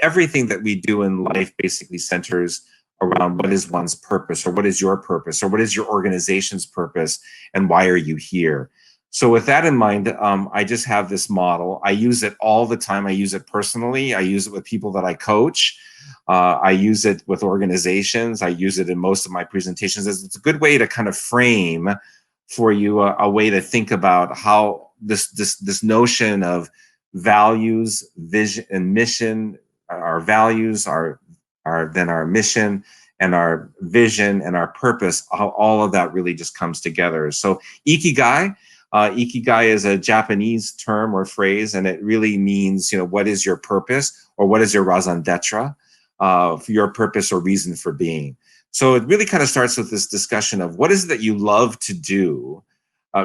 everything that we do in life basically centers around what is one's purpose, or what is your purpose, or what is your organization's purpose, and why are you here? So with that in mind, I just have this model. I use it all the time. I use it personally. I use it with people that I coach. I use it with organizations. I use it in most of my presentations. It's a good way to kind of frame for you a way to think about how this notion of values, vision, and mission. Our values, then our mission, and our vision, and our purpose. How all of that really just comes together. So ikigai. Ikigai is a Japanese term or phrase, and it really means, what is your purpose, or what is your raison d'etre, your purpose or reason for being. So it really kind of starts with this discussion of what is it that you love to do,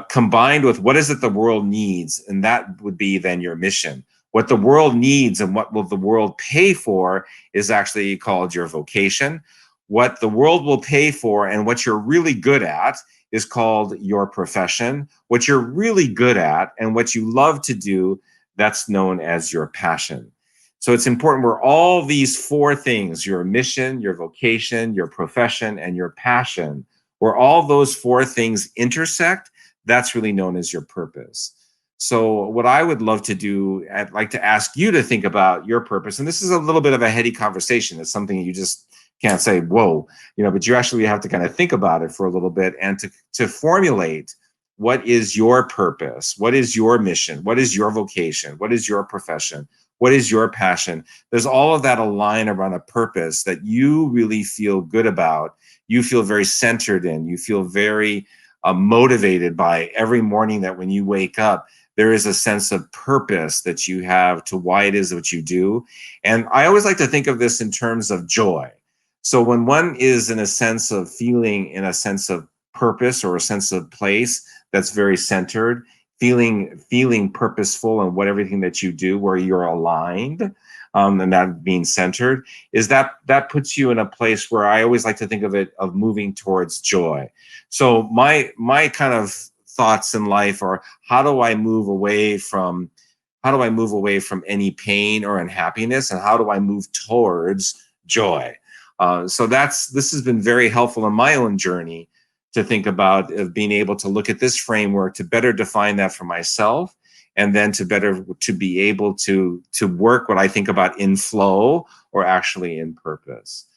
combined with what is it the world needs, and that would be then your mission. What the world needs and what will the world pay for is actually called your vocation. What the world will pay for and what you're really good at is called your profession. What you're really good at and what you love to do, that's known as your passion. So it's important where all these four things, your mission, your vocation, your profession, and your passion, where all those four things intersect, that's really known as your purpose. So what I would love to do, I'd like to ask you to think about your purpose. And this is a little bit of a heady conversation. It's something you just can't say, whoa, but you actually have to kind of think about it for a little bit and to formulate what is your purpose, what is your mission, what is your vocation, what is your profession, what is your passion. There's all of that align around a purpose that you really feel good about, you feel very centered in, you feel very motivated by every morning, that when you wake up, there is a sense of purpose that you have to why it is what you do. And I always like to think of this in terms of joy. So when one is in a sense of feeling, in a sense of purpose or a sense of place that's very centered, feeling purposeful in everything that you do, where you're aligned, and that being centered, is that puts you in a place where I always like to think of it of moving towards joy. So my kind of thoughts in life are, how do I move away from any pain or unhappiness, and how do I move towards joy? So this has been very helpful in my own journey to think about, of being able to look at this framework to better define that for myself, and then to be able to work what I think about in flow, or actually in purpose.